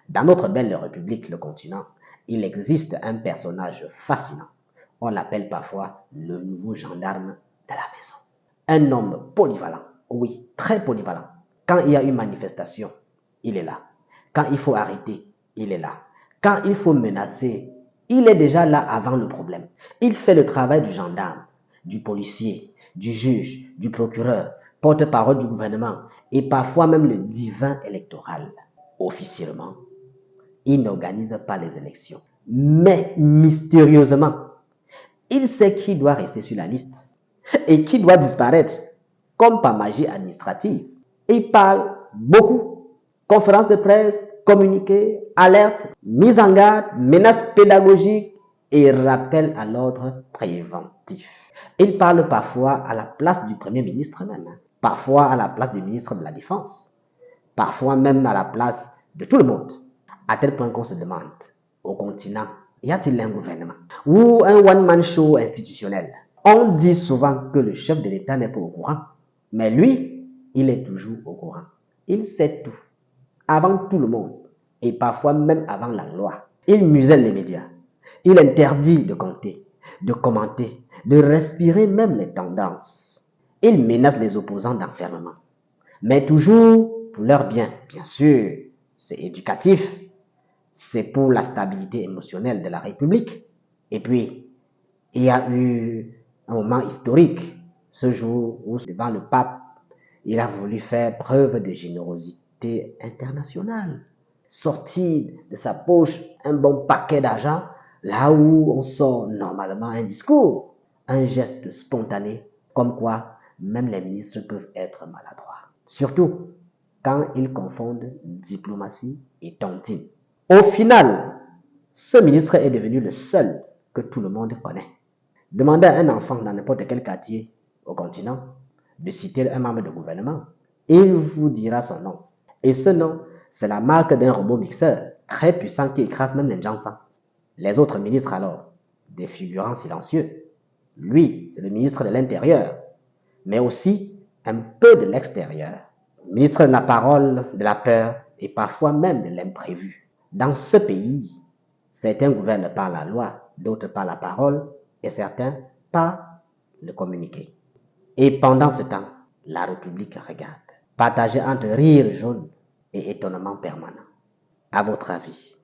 Dans notre belle République, le continent, il existe un personnage fascinant. On l'appelle parfois le nouveau gendarme de la maison. Un homme polyvalent, oui, très polyvalent. Quand il y a une manifestation, il est là. Quand il faut arrêter, il est là. Quand il faut menacer, il est déjà là avant le problème. Il fait le travail du gendarme, du policier, du juge, du procureur, porte-parole du gouvernement et parfois même le divin électoral. Officiellement, il n'organise pas les élections. Mais mystérieusement, il sait qui doit rester sur la liste et qui doit disparaître, comme par magie administrative. Il parle beaucoup. Conférences de presse, communiqués, alertes, mise en garde, menaces pédagogiques et rappel à l'ordre préventif. Il parle parfois à la place du Premier ministre même, parfois à la place du ministre de la Défense, parfois même à la place de tout le monde. À tel point qu'on se demande, au continent, y a-t-il un gouvernement ou un one-man show institutionnel? On dit souvent que le chef de l'État n'est pas au courant, mais lui, il est toujours au courant. Il sait tout, avant tout le monde, et parfois même avant la loi. Il muselle les médias. Il interdit de compter, de commenter, de respirer même les tendances. Il menace les opposants d'enfermement. Mais toujours pour leur bien, bien sûr. C'est éducatif. C'est pour la stabilité émotionnelle de la République. Et puis, il y a eu un moment historique, ce jour où, devant le pape, il a voulu faire preuve de générosité internationale. Sortir de sa poche un bon paquet d'argent, là où on sort normalement un discours, un geste spontané, comme quoi même les ministres peuvent être maladroits. Surtout quand ils confondent diplomatie et tontine. Au final, ce ministre est devenu le seul que tout le monde connaît. Demandez à un enfant dans n'importe quel quartier au continent de citer un membre de gouvernement. Il vous dira son nom. Et ce nom, c'est la marque d'un robot mixeur très puissant qui écrase même les gens. Les autres ministres alors, des figurants silencieux. Lui, c'est le ministre de l'Intérieur, mais aussi un peu de l'extérieur. Ministre de la parole, de la peur et parfois même de l'imprévu. Dans ce pays, certains gouvernent par la loi, d'autres par la parole et certains par le communiqué. Et pendant ce temps, la République regarde, partagée entre rire jaune et étonnement permanent. À votre avis,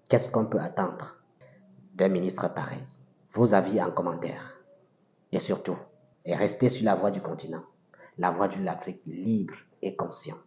qu'est-ce qu'on peut attendre d'un ministre pareil? Vos avis en commentaire. Et surtout, restez sur la voie du continent, la voie d'une Afrique libre et consciente.